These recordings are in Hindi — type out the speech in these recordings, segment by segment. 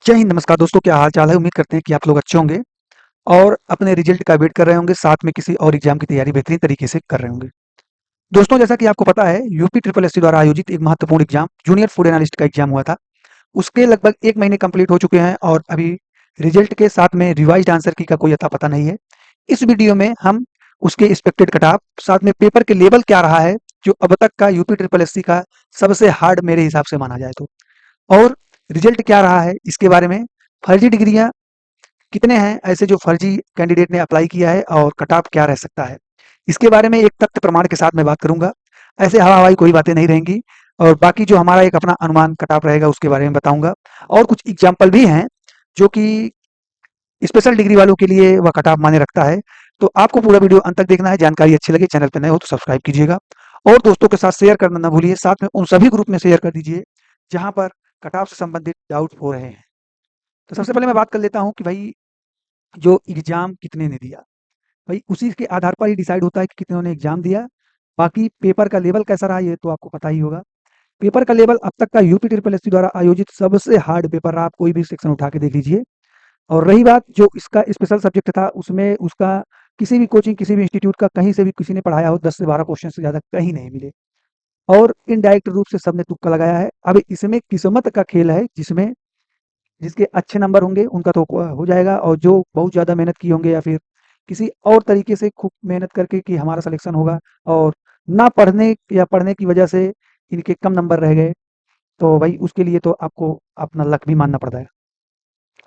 जय हिंद, नमस्कार दोस्तों, क्या हाल चाल है? उम्मीद करते हैं कि आप लोग अच्छे होंगे और अपने रिजल्ट का वेट कर रहे होंगे, साथ में किसी और एग्जाम की तैयारी बेहतरीन तरीके से कर रहे होंगे। दोस्तों, जैसा कि आपको पता है, यूपी ट्रिपल एससी द्वारा आयोजित एक महत्वपूर्ण एग्जाम जूनियर फूड एनालिस्ट का एग्जाम हुआ था। उसके लगभग 1 महीने कंप्लीट हो चुके हैं और अभी रिजल्ट के साथ में रिवाइज्ड आंसर की का कोई अता पता नहीं है। इस वीडियो में हम उसके एक्सपेक्टेड कट ऑफ, साथ में पेपर के लेवल क्या रहा है, जो अब तक का यूपी ट्रिपल एससी का सबसे हार्ड मेरे हिसाब से माना जाए तो, और रिजल्ट क्या रहा है इसके बारे में, फर्जी डिग्रियां कितने हैं ऐसे जो फर्जी कैंडिडेट ने अप्लाई किया है और कट ऑफ क्या रह सकता है, इसके बारे में एक तथ्य प्रमाण के साथ मैं बात करूंगा। ऐसे हवा हवाई कोई बातें नहीं रहेंगी। और बाकी जो हमारा एक अपना अनुमान कट ऑफ रहेगा उसके बारे में बताऊंगा। और कुछ एग्जाम्पल भी हैं जो कि स्पेशल डिग्री वालों के लिए वह कट ऑफ माने रखता है। तो आपको पूरा वीडियो अंत तक देखना है। जानकारी अच्छी लगे, चैनल पर नए हो तो सब्सक्राइब कीजिएगा और दोस्तों के साथ शेयर करना ना भूलिए। साथ में उन सभी ग्रुप में शेयर कर दीजिए जहां पर कट ऑफ से संबंधित डाउट हो रहे हैं। तो सबसे पहले मैं बात कर लेता हूं कि भाई जो एग्जाम कितने ने दिया, भाई उसी के आधार पर ही डिसाइड होता है कि कितनों ने एग्जाम दिया। बाकी पेपर का लेवल कैसा रहा ये तो आपको पता ही होगा। पेपर का लेवल अब तक का यूपी ट्रिपल एससी द्वारा आयोजित सबसे हार्ड पेपर रहा। आप कोई भी सेक्शन उठा के देख लीजिए। और रही बात जो इसका स्पेशल सब्जेक्ट था, उसमें उसका किसी भी कोचिंग, किसी भी इंस्टीट्यूट का कहीं से भी किसी ने पढ़ाया हो 10 से 12 क्वेश्चन से ज़्यादा कहीं नहीं मिले। और इनडायरेक्ट रूप से सबने तुक्का लगाया है। अब इसमें किस्मत का खेल है, जिसमें जिसके अच्छे नंबर होंगे उनका तो हो जाएगा, और जो बहुत ज़्यादा मेहनत किए होंगे या फिर किसी और तरीके से खूब मेहनत करके कि हमारा सिलेक्शन होगा, और ना पढ़ने या पढ़ने की वजह से इनके कम नंबर रह गए, तो भाई उसके लिए तो आपको अपना लक भी मानना पड़ता है।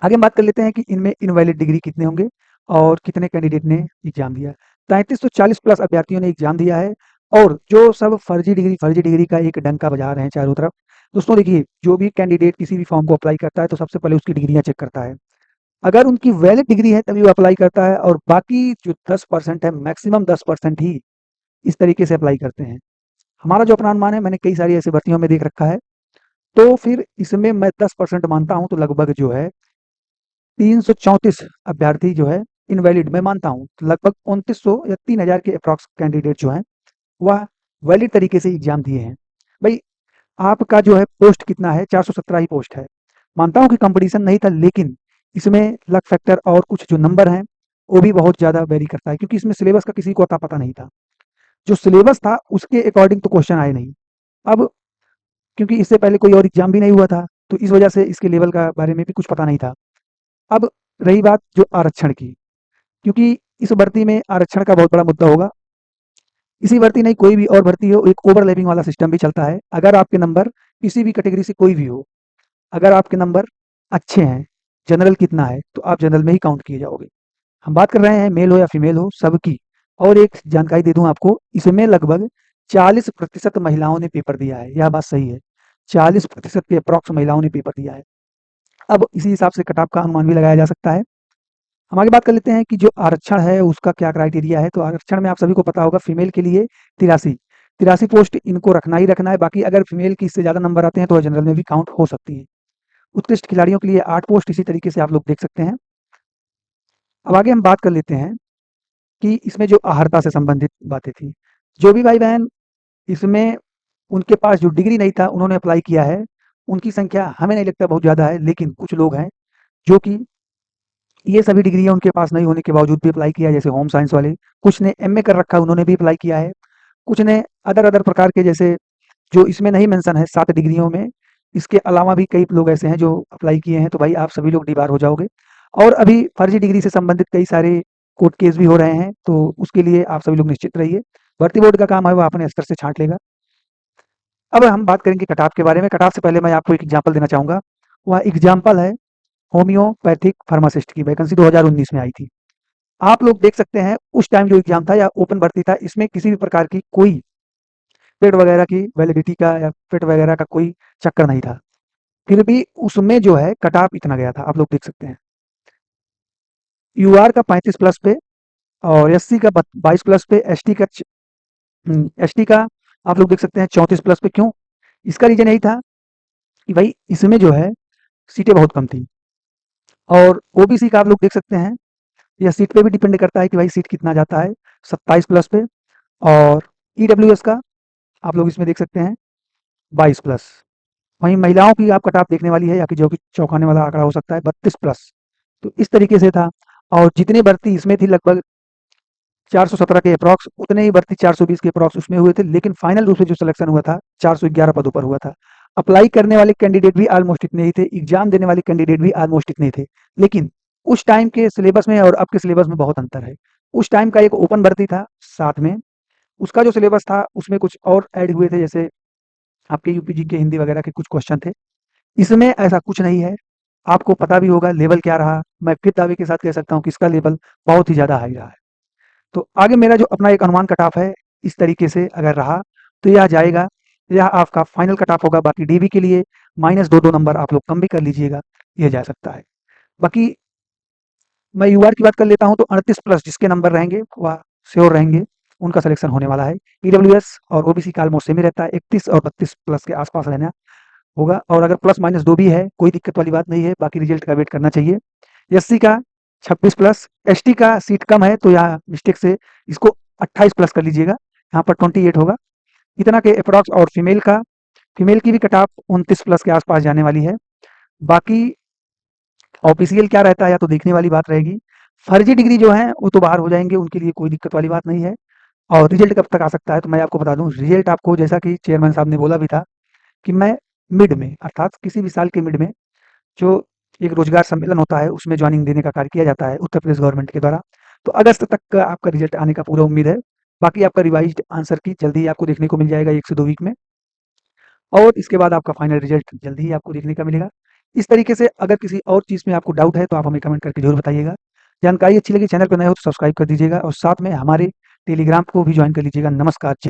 आगे हम बात कर लेते हैं कि इनमें इनवैलिड डिग्री कितने होंगे और कितने कैंडिडेट ने एग्जाम दिया। 3340 प्लस अभ्यर्थियों ने एग्जाम दिया है। और जो सब फर्जी डिग्री का एक डंका बजा रहे हैं चारों तरफ, दोस्तों देखिए, जो भी कैंडिडेट किसी भी फॉर्म को अप्लाई करता है तो सबसे पहले उसकी डिग्रियां चेक करता है। अगर उनकी वैलिड डिग्री है तभी वो अप्लाई करता है, और बाकी जो 10% है, मैक्सिमम 10% ही इस तरीके से अप्लाई करते हैं। हमारा जो अपना अनुमान है, मैंने कई सारी ऐसी भर्तियों में देख रखा है, तो फिर इसमें मैं 10% मानता हूं, तो लगभग जो है 334 अभ्यर्थी जो है इनवैलिड मैं मानता हूँ। तो लगभग 2900 या 3000 के अप्रॉक्स कैंडिडेट जो हैं वह वैलिड तरीके से एग्जाम दिए हैं। भाई आपका जो है पोस्ट कितना है, 417 ही पोस्ट है। मानता हूँ कि कंपटीशन नहीं था, लेकिन इसमें लक फैक्टर और कुछ जो नंबर हैं वो भी बहुत ज़्यादा वेरी करता है, क्योंकि इसमें सिलेबस का किसी को अता पता नहीं था। जो सिलेबस था उसके अकॉर्डिंग तो क्वेश्चन आए नहीं। अब क्योंकि इससे पहले कोई और एग्जाम भी नहीं हुआ था, तो इस वजह से इसके लेवल का बारे में भी कुछ पता नहीं था। अब रही बात जो आरक्षण की, क्योंकि इस भर्ती में आरक्षण का बहुत बड़ा मुद्दा होगा। इसी भर्ती नहीं, कोई भी और भर्ती हो, एक ओवरलैपिंग वाला सिस्टम भी चलता है। अगर आपके नंबर किसी भी कैटेगरी से कोई भी हो, अगर आपके नंबर अच्छे हैं, जनरल कितना है, तो आप जनरल में ही काउंट किए जाओगे। हम बात कर रहे हैं मेल हो या फीमेल हो, सबकी। और एक जानकारी दे दूं आपको, इसमें लगभग 40% महिलाओं ने पेपर दिया है। यह बात सही है, 40% के अप्रॉक्स महिलाओं ने पेपर दिया है। अब इसी हिसाब से कट ऑफ का अनुमान भी लगाया जा सकता है। हम आगे बात कर लेते हैं कि जो आरक्षण है उसका क्या क्राइटेरिया है। तो आरक्षण में आप सभी को पता होगा, फीमेल के लिए 83 पोस्ट इनको रखना ही रखना है। बाकी अगर फीमेल की इससे ज़्यादा नंबर आते हैं तो जनरल में भी काउंट हो सकती है। उत्कृष्ट खिलाड़ियों के लिए 8 पोस्ट, इसी तरीके से आप लोग देख सकते हैं। अब आगे हम बात कर लेते हैं कि इसमें जो अहर्ता से संबंधित बातें थी, जो भी भाई बहन इसमें उनके पास जो डिग्री नहीं था उन्होंने अप्लाई किया है, उनकी संख्या हमें नहीं लगता बहुत ज़्यादा है। लेकिन कुछ लोग हैं जो कि ये सभी डिग्रियाँ उनके पास नहीं होने के बावजूद भी अप्लाई किया है, जैसे होम साइंस वाले। कुछ ने एमए कर रखा है, उन्होंने भी अप्लाई किया है। कुछ ने अदर अदर प्रकार के, जैसे जो इसमें नहीं मेंशन है 7 डिग्रियों में, इसके अलावा भी कई लोग ऐसे हैं जो अप्लाई किए हैं। तो भाई आप सभी लोग डी बार हो जाओगे। और अभी फर्जी डिग्री से संबंधित कई सारे कोर्ट केस भी हो रहे हैं, तो उसके लिए आप सभी लोग निश्चित रहिए। भर्ती बोर्ड का काम है, वो अपने स्तर से छांट लेगा। अब हम बात करेंगे कट ऑफ के बारे में। कट ऑफ से पहले मैं आपको एक एग्जाम्पल देना चाहूंगा। वह एग्जाम्पल है होम्योपैथिक फार्मासिस्ट की, वैकेंसी 2019 में आई थी। आप लोग देख सकते हैं उस टाइम जो एग्जाम था या ओपन भर्ती था, इसमें किसी भी प्रकार की कोई पेड वगैरह की वैलिडिटी का या पेड वगैरह का कोई चक्कर नहीं था। फिर भी उसमें जो है कट ऑफ इतना गया था, आप लोग देख सकते हैं। यूआर का 35 प्लस पे, और एससी का 22 प्लस पे, एसटी का आप लोग देख सकते हैं 34 प्लस पे। क्यों? इसका रीजन यही था कि भाई इसमें जो है सीटें बहुत कम थी। और ओबीसी का आप लोग देख सकते हैं, यह सीट पे भी डिपेंड करता है कि भाई सीट कितना जाता है, 27 प्लस पे। और ईडब्ल्यूएस का आप लोग इसमें देख सकते हैं 22 प्लस। वहीं महिलाओं की आप कट ऑफ देखने वाली है या कि जो कि चौंकाने वाला आंकड़ा हो सकता है 32 प्लस। तो इस तरीके से था और जितनी भर्ती इसमें थी लगभग 417 के अप्रॉक्स, उतने ही भर्ती 420 के अप्रॉक्स उसमें हुए थे, लेकिन फाइनल रूप से जो सिलेक्शन हुआ था 411 पदों पर हुआ था। अप्लाई करने वाले कैंडिडेट भी ऑलमोस्ट इतने ही थे, एग्जाम देने वाले कैंडिडेट भी ऑलमोस्ट इतने ही थे, लेकिन उस टाइम के सिलेबस में और अब के सिलेबस में बहुत अंतर है। उस टाइम का एक ओपन भर्ती था, साथ में उसका जो सिलेबस था उसमें कुछ और ऐड हुए थे, जैसे आपके यूपीजी के हिंदी वगैरह के कुछ क्वेश्चन थे। इसमें ऐसा कुछ नहीं है, आपको पता भी होगा लेवल क्या रहा। मैं फिर दावे के साथ कह सकता हूँ कि इसका लेवल बहुत ही ज़्यादा हाई रहा है। तो आगे मेरा जो अपना एक अनुमान कट ऑफ है, इस तरीके से अगर रहा तो यह जाएगा, यह आपका फाइनल कट ऑफ होगा। बाकी डीबी के लिए माइनस 2-2 नंबर आप लोग कम भी कर लीजिएगा, यह जा सकता है। बाकी मैं यूआर की बात कर लेता हूँ तो 38 प्लस जिसके नंबर रहेंगे वह श्योर रहेंगे, उनका सिलेक्शन होने वाला है। ईडब्ल्यूएस और ओबीसी का ऑलमोस्ट सेम ही रहता है, 31 और 32 प्लस के आसपास रहना होगा। और अगर प्लस माइनस 2 भी है कोई दिक्कत वाली बात नहीं है, बाकी रिजल्ट का वेट करना चाहिए। एससी का 26 प्लस, एसटी का सीट कम है तो यहाँ मिस्टेक से इसको 28 प्लस कर लीजिएगा, यहाँ पर 28 होगा इतना के अप्रॉक्स। और फीमेल की भी कट ऑफ 29 प्लस के आसपास जाने वाली है। बाकी ऑफिशियल क्या रहता है या तो देखने वाली बात रहेगी। फर्जी डिग्री जो है वो तो बाहर हो जाएंगे, उनके लिए कोई दिक्कत वाली बात नहीं है। और रिजल्ट कब तक आ सकता है तो मैं आपको बता दूं, रिजल्ट आपको जैसा कि चेयरमैन साहब ने बोला भी था कि मैं मिड में अर्थात किसी भी साल के मिड में जो एक रोजगार सम्मेलन होता है उसमें ज्वाइनिंग देने का कार्य किया जाता है उत्तर प्रदेश गवर्नमेंट के द्वारा। तो अगस्त तक का आपका रिजल्ट आने का पूरा उम्मीद है। बाकी आपका रिवाइज्ड आंसर की जल्दी ही आपको देखने को मिल जाएगा 1 से 2 वीक में, और इसके बाद आपका फाइनल रिजल्ट जल्दी ही आपको देखने का मिलेगा। इस तरीके से अगर किसी और चीज़ में आपको डाउट है तो आप हमें कमेंट करके ज़रूर बताइएगा। जानकारी अच्छी लगी, चैनल पर नए हो तो सब्सक्राइब कर दीजिएगा और साथ में हमारे टेलीग्राम को भी ज्वाइन कर लीजिएगा। नमस्कार जी।